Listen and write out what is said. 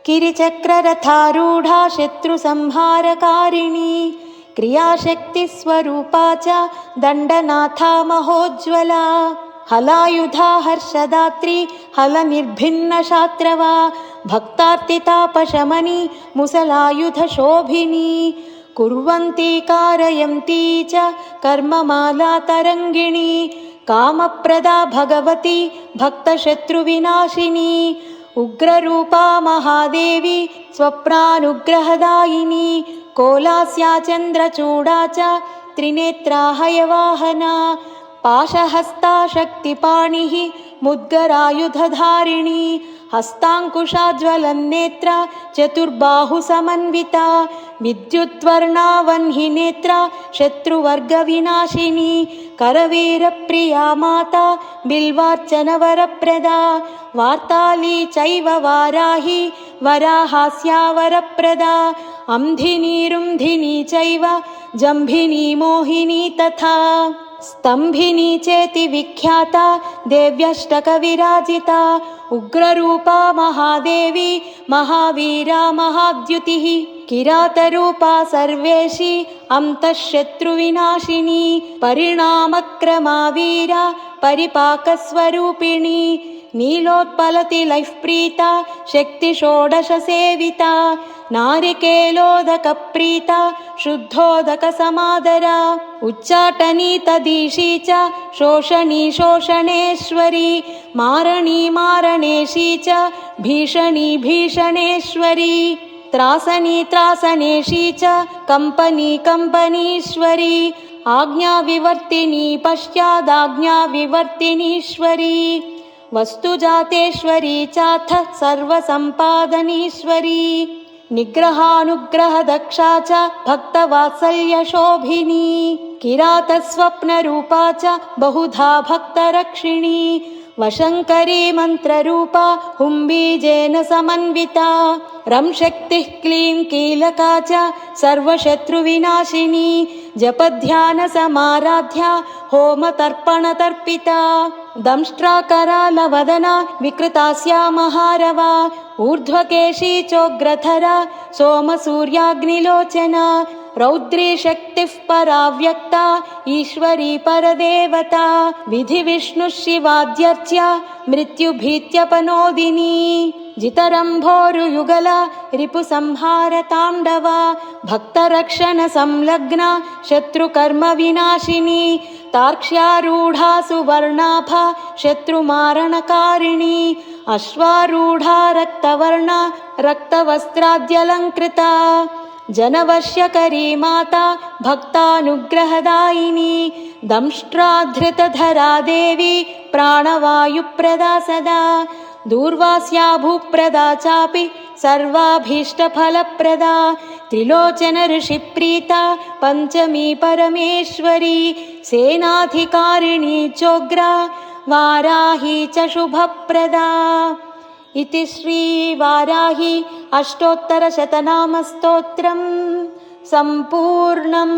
किरिचक्ररथारूढा शत्रुसंहारकारिणी क्रियाशक्तिस्वरूपा च दण्डनाथा महोज्ज्वला हलायुधा हर्षदात्री हलनिर्भिन्नशात्रवा भक्तार्तितापशमनी मुसलायुधशोभिनी कुर्वन्ती कारयन्ती च कर्ममाला तरङ्गिणी कामप्रदा भगवती भक्तशत्रुविनाशिनी उग्ररूपा महादेवी स्वप्नानुग्रहदायिनी कोलास्या चन्द्रचूडा च त्रिनेत्रा हयवाहना पाशहस्ता शक्तिपाणिः मुद्गरायुधधारिणी हस्ताङ्कुशाज्वलन्नेत्रा चतुर्बाहुसमन्विता विद्युद्वर्णावह्निनेत्रा शत्रुवर्गविनाशिनी करवीरप्रिया माता बिल्वार्चनवरप्रदा वार्ताली चैव वाराही वराहास्या वरप्रदा अंधिनी रुन्धिनी चैव जम्भिनी मोहिनी तथा स्तंभिनी चेति विख्याता देव्यष्टकविराजिता उग्ररूपा महादेवी महावीरा महाद्युतिः किरातरूपा सर्वेशी अन्तःशत्रुविनाशिनी परिणामक्रमा वीरा परिपाकस्वरूपिणी नीलोत्पलतिलैःप्रीता शक्तिषोडशसेविता नारिकेलोदकप्रीता शुद्धोदकसमादरा उच्चाटनी तदीशी च शोषणी शोषणेश्वरी मारणी मारणेशी च भीषणी भीषणेश्वरी त्रासनी त्रासनेशी च कंपनी कंपनीश्वरी आज्ञाविवर्तिनी पश्चादाज्ञाविवर्तिनीश्वरी वस्तुजातेश्वरी चाथ सर्वसम्पादनीश्वरी निग्रहानुग्रहदक्षा च भक्तवात्सल्यशोभिनी किरातस्वप्नरूपा च बहुधा भक्तरक्षिणी वशङ्करी मन्त्ररूपा हुम्बीजेन समन्विता रंशक्तिः क्लीं कीलका च सर्वशत्रुविनाशिनी जपध्यानसमाराध्या होमतर्पणतर्पिता दंष्ट्राकरालवदना विकृतास्या महारवा ऊर्ध्वकेशी चोग्रधरा सोमसूर्याग्निलोचना रौद्री शक्तिः पराव्यक्ता ईश्वरी परदेवता विधिविष्णुः शिवाद्यर्च्या मृत्युभीत्यपनोदिनी जितरम्भोरुयुगला रिपुसंहारताण्डवा भक्तरक्षणसंलग्ना शत्रुकर्मविनाशिनी तार्क्ष्यारूढा सुवर्णाभा शत्रुमारणकारिणी अश्वारूढा रक्तवर्णा रक्तवस्त्राद्यलङ्कृता जनवश्यकरी माता भक्तानुग्रहदायिनी दंष्ट्राधृतधरा देवी प्राणवायुप्रदा सदा दूर्वास्या भूप्रदा चापि सर्वाभीष्टफलप्रदा त्रिलोचन ऋषिप्रीता पंचमी परमेश्वरी सेनाधिकारिणी चोग्रा वाराही च शुभप्रदा। इति श्री वाराही अष्टोत्तरशतनामस्तोत्रम् सम्पूर्णम्।